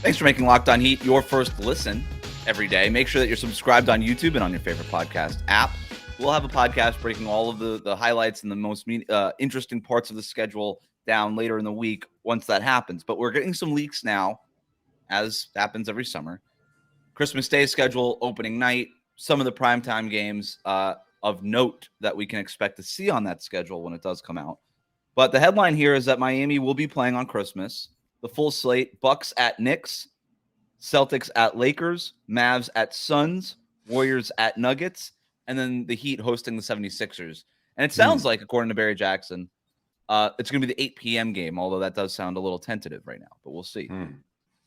Thanks for making Locked On Heat your first listen every day. Make sure that you're subscribed on YouTube and on your favorite podcast app. We'll have a podcast breaking all of the highlights and the most interesting parts of the schedule down later in the week once that happens. But we're getting some leaks now, as happens every summer. Christmas Day schedule, opening night, some of the primetime games of note that we can expect to see on that schedule when it does come out. But the headline here is that Miami will be playing on Christmas. The full slate: Bucks at Knicks, Celtics at Lakers, Mavs at Suns, Warriors at Nuggets, and then the Heat hosting the 76ers. And it sounds like, according to Barry Jackson, it's going to be the 8 p.m. game, although that does sound a little tentative right now, but we'll see.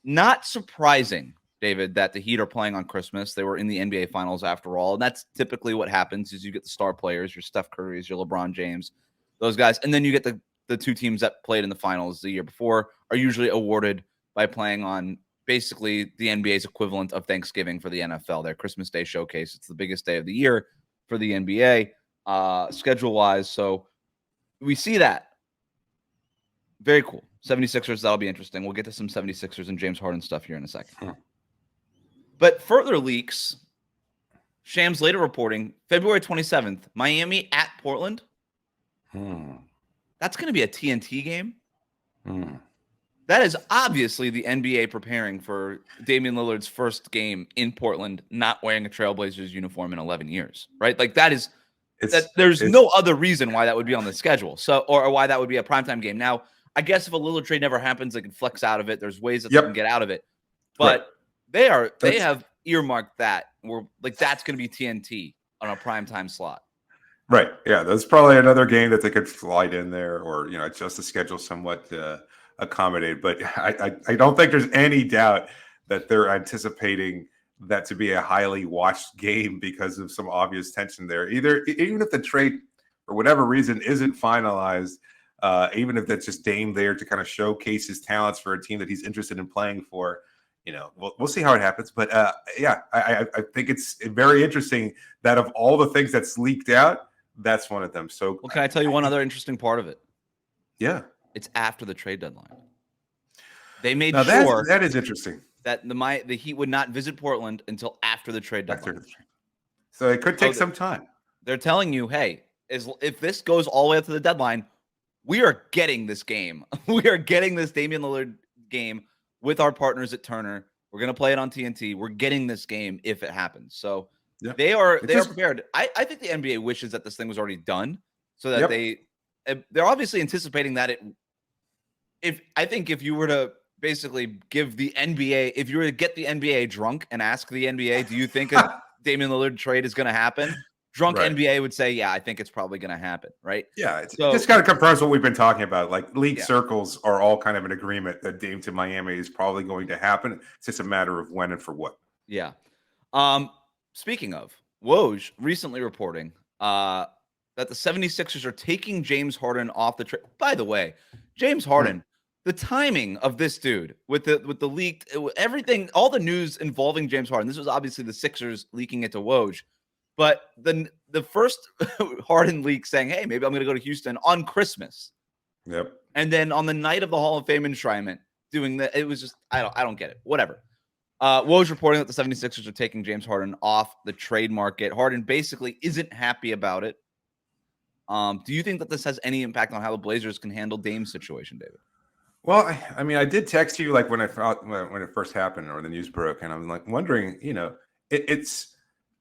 Not surprising, David, that the Heat are playing on Christmas. They were in the NBA Finals after all, and that's typically what happens is you get the star players, your Steph Currys, your LeBron James, those guys, and then you get the two teams that played in the finals the year before are usually awarded by playing on basically the NBA's equivalent of Thanksgiving for the NFL, their Christmas Day showcase. It's the biggest day of the year for the NBA schedule-wise, so we see that. Very cool. 76ers, that'll be interesting. We'll get to some 76ers and James Harden stuff here in a second. But further leaks, Shams later reporting, February 27th, Miami at Portland. That's going to be a TNT game. That is obviously the NBA preparing for Damian Lillard's first game in Portland, not wearing a Trailblazers uniform in 11 years, right? Like there's no other reason why that would be on the schedule. So, or why that would be a primetime game. Now, I guess if a Lillard trade never happens, they can flex out of it. There's ways that they can get out of it, but they have earmarked that. That's going to be TNT on a primetime slot. Right. Yeah. That's probably another game that they could slide in there or, adjust the schedule somewhat to accommodate. But I don't think there's any doubt that they're anticipating that to be a highly watched game because of some obvious tension there. Even if the trade, for whatever reason, isn't finalized, even if that's just Dame there to kind of showcase his talents for a team that he's interested in playing for, we'll see how it happens. But I think it's very interesting that of all the things that's leaked out, that's one of them. So, can I tell you one other interesting part of it? Yeah, it's after the trade deadline. They made sure that is interesting that the Heat would not visit Portland until after the trade deadline. So it could take some time. They're telling you, hey, if this goes all the way up to the deadline, we are getting this game. We are getting this Damian Lillard game with our partners at Turner. We're going to play it on TNT. We're getting this game if it happens. So they are prepared. I think the NBA wishes that this thing was already done so that they're obviously anticipating that if you were to basically give the NBA, if you were to get the NBA drunk and ask the NBA, do you think a Damian Lillard trade is going to happen? Drunk NBA would say, yeah, I think it's probably going to happen, right? Yeah, it just kind of confirms what we've been talking about. Like league circles are all kind of in agreement that Dame to Miami is probably going to happen. It's just a matter of when and for what. Yeah. Speaking of, Woj recently reporting that the 76ers are taking James Harden off the trade. By the way, James Harden, the timing of this dude with the leaked everything, all the news involving James Harden. This was obviously the Sixers leaking it to Woj. But the first Harden leak saying, hey, maybe I'm going to go to Houston on Christmas. Yep. And then on the night of the Hall of Fame enshrinement, doing that, it was just, I don't get it. Whatever. Woj reporting that the 76ers are taking James Harden off the trade market. Harden basically isn't happy about it. Do you think that this has any impact on how the Blazers can handle Dame's situation, David? Well, I mean, I did text you like when it first happened or the news broke, and I'm like wondering, it's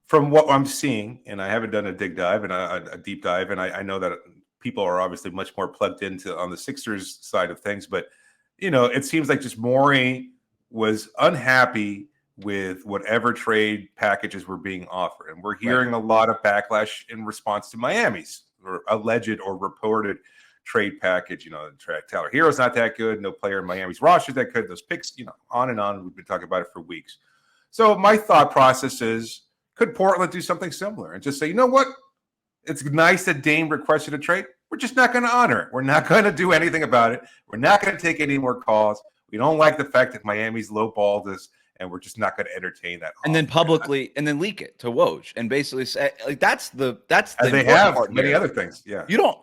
from what I'm seeing, and I haven't done a deep dive, and I know that people are obviously much more plugged into on the Sixers side of things, but it seems like just Morey was unhappy with whatever trade packages were being offered, and we're hearing a lot of backlash in response to Miami's or alleged or reported trade package. Tyler Hero's not that good. No player in Miami's roster is that good. Those picks, on and on. We've been talking about it for weeks. So my thought process is, could Portland do something similar and just say, you know what? It's nice that Dame requested a trade. We're just not going to honor it. We're not going to do anything about it. We're not going to take any more calls. We don't like the fact that Miami's lowballed us, and we're just not going to entertain that. And then publicly, and then leak it to Woj, and basically say, like, that's the they have many other things. Yeah, you don't.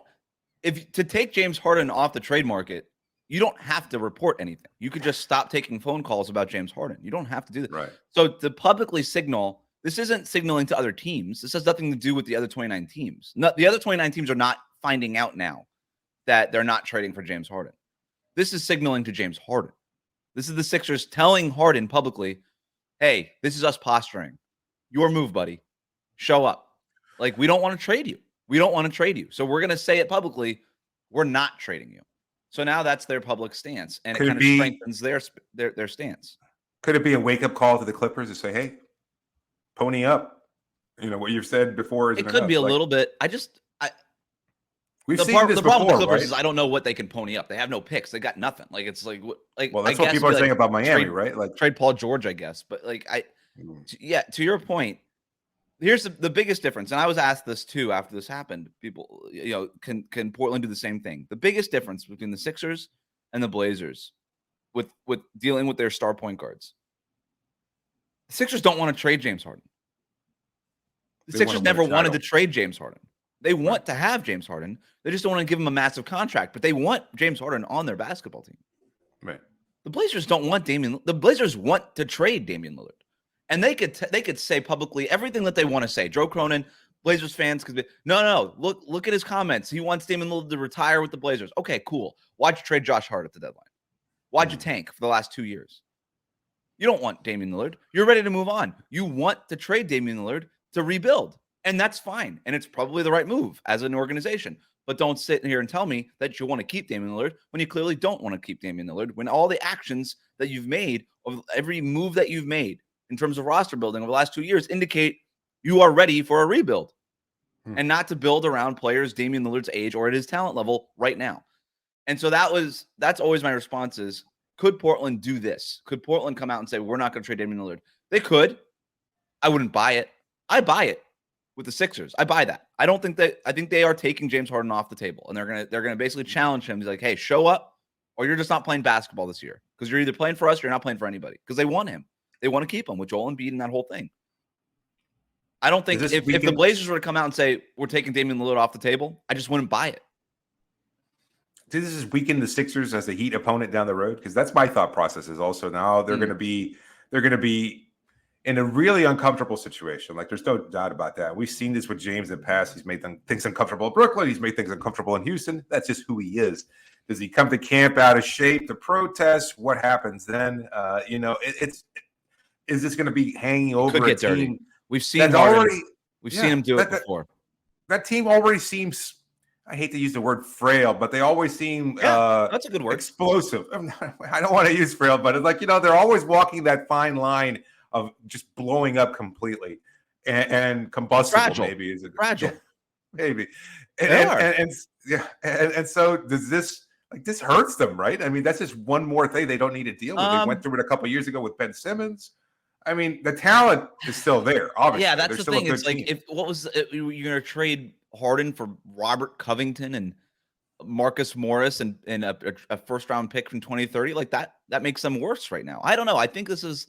If to take James Harden off the trade market, You don't have to report anything. You could just stop taking phone calls about James Harden. You don't have to do that. Right. So to publicly signal, this isn't signaling to other teams. This has nothing to do with the other 29 teams. The other 29 teams are not finding out now that they're not trading for James Harden. This is signaling to James Harden. This is the Sixers telling Harden publicly, hey, this is us posturing. Your move, buddy. Show up. Like, we don't want to trade you. We don't want to trade you. So we're going to say it publicly. We're not trading you. So now that's their public stance, and it kind of strengthens their stance. Could it be a wake-up call to the Clippers to say, hey, pony up? You know, what you've said before isn't enough. It could be a little bit. We've seen this the problem before, with the Clippers right? is I don't know what they can pony up. They have no picks. They got nothing. Like, it's like well, that's what people are saying about Miami, right? Like, trade Paul George, I guess. But like, to your point, here's the biggest difference. And I was asked this too after this happened. People, can Portland do the same thing? The biggest difference between the Sixers and the Blazers with dealing with their star point guards. The Sixers don't want to trade James Harden. The Sixers never wanted to trade James Harden. They want to have James Harden. They just don't want to give him a massive contract, but they want James Harden on their basketball team. Right. The Blazers don't want The Blazers want to trade Damian Lillard. And they could say publicly everything that they want to say. Joe Cronin, Blazers fans could be, no, look at his comments. He wants Damian Lillard to retire with the Blazers. Okay, cool. Why'd you trade Josh Hart at the deadline? Why'd you tank for the last 2 years? You don't want Damian Lillard. You're ready to move on. You want to trade Damian Lillard to rebuild. And that's fine. And it's probably the right move as an organization. But don't sit here and tell me that you want to keep Damian Lillard when you clearly don't want to keep Damian Lillard, when all the actions that you've made, of every move that you've made in terms of roster building over the last 2 years indicate you are ready for a rebuild and not to build around players Damian Lillard's age or at his talent level right now. And so that's always my response is, could Portland do this? Could Portland come out and say, we're not going to trade Damian Lillard? They could. I wouldn't buy it. I buy it with the Sixers. I buy that. I think they are taking James Harden off the table, and they're gonna basically challenge him. He's like, hey, show up, or you're just not playing basketball this year, because you're either playing for us or you're not playing for anybody, because they want him. They want to keep him with Joel Embiid and that whole thing. I don't think if the Blazers were to come out and say we're taking Damian Lillard off the table, I just wouldn't buy it. Does this weaken the Sixers as a Heat opponent down the road? Because that's my thought process. Is also now they're going to be in a really uncomfortable situation. Like, there's no doubt about that. We've seen this with James in the past. He's made things uncomfortable in Brooklyn. He's made things uncomfortable in Houston. That's just who he is. Does he come to camp out of shape to protest? What happens then? Is this going to be hanging over Could get a team? Dirty. We've seen seen him do it before. That team already seems, I hate to use the word frail, but they always seem that's a good word. Explosive. I don't want to use frail, but it's like, they're always walking that fine line of just blowing up completely and combustible. Fragile. Maybe is it fragile? Maybe. And so does this, like, this hurts them, right? I mean, that's just one more thing they don't need to deal with. They went through it a couple of years ago with Ben Simmons. I mean, the talent is still there, obviously. Yeah, that's the thing. It's like, team. you're going to trade Harden for Robert Covington and Marcus Morris and a first round pick from 2030, like that makes them worse right now. I don't know. I think this is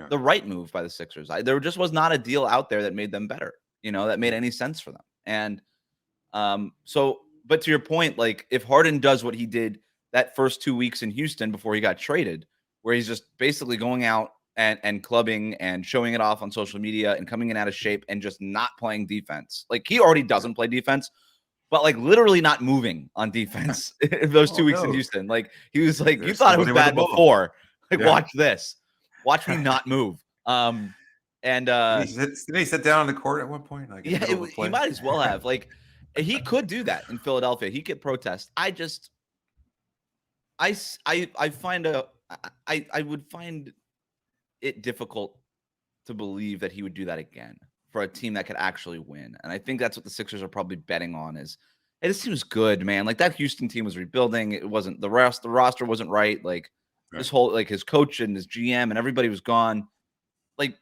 the right move by the Sixers. There just was not a deal out there that made them better, that made any sense for them. And but to your point, like, if Harden does what he did that first 2 weeks in Houston before he got traded, where he's just basically going out and clubbing and showing it off on social media and coming in out of shape and just not playing defense. Like, he already doesn't play defense, but like literally not moving on defense in those 2 weeks in Houston. Like, he was like, you thought it was bad before. Like, watch this. Watch me not move. Did he sit down on the court at one point? Like, he might as well have. Like, he could do that in Philadelphia. He could protest. I would find it difficult to believe that he would do that again for a team that could actually win. And I think that's what the Sixers are probably betting on is, hey, this team's good, man. Like, that Houston team was rebuilding. It wasn't the roster wasn't right. Like, this whole, like, his coach and his GM and everybody was gone. Like,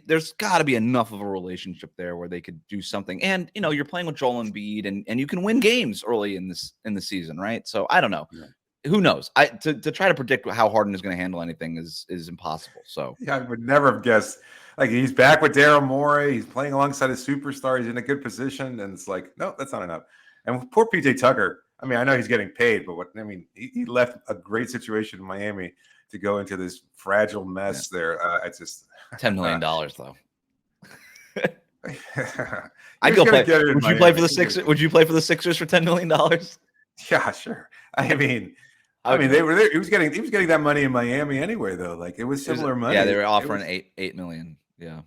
there's got to be enough of a relationship there where they could do something. And, you're playing with Joel Embiid and you can win games early in the season, right? So I don't know. Yeah. Who knows? To try to predict how Harden is going to handle anything is impossible. So I would never have guessed. Like, he's back with Daryl Morey. He's playing alongside a superstar. He's in a good position. And it's like, no, that's not enough. And poor PJ Tucker. I mean, I know he's getting paid, but he left a great situation in Miami to go into this fragile mess there. It's just $10 million though. I'd go play. Would you play for the Sixers? Would you play for the Sixers for $10 million? Yeah, sure. I mean, they were there. He was getting that money in Miami anyway, though. Like it was similar money. Yeah, they were offering $8 million. Yeah,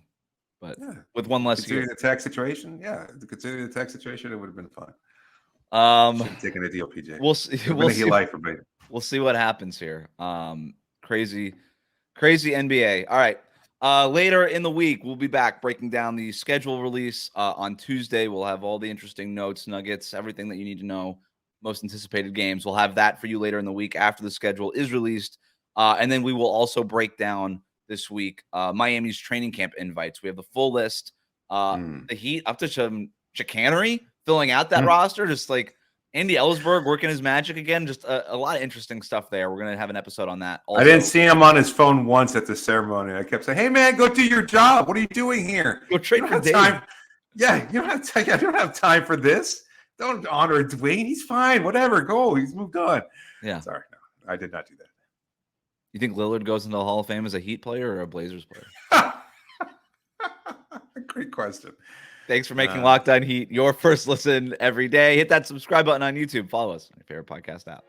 but with one less year. Considering the tax situation, it would have been fun. Taking a deal, PJ. We'll see. We'll see what happens here. Crazy NBA. All right. Later in the week, we'll be back breaking down the schedule release on Tuesday. We'll have all the interesting notes, nuggets, everything that you need to know, most anticipated games. We'll have that for you later in the week after the schedule is released. And then we will also break down this week Miami's training camp invites. We have the full list. The Heat up to some chicanery filling out that roster, just like Andy Ellsberg working his magic again. Just a lot of interesting stuff there. We're going to have an episode on that. Also, I didn't see him on his phone once at the ceremony. I kept saying, "Hey, man, go do your job. What are you doing here? Go trade for Dave." Time. Yeah, you don't have time for this. Don't honor Dwayne. He's fine. Whatever. Go. He's moved on. Yeah. Sorry. No, I did not do that. You think Lillard goes into the Hall of Fame as a Heat player or a Blazers player? Great question. Thanks for making Locked On Heat your first listen every day. Hit that subscribe button on YouTube. Follow us on your favorite podcast app.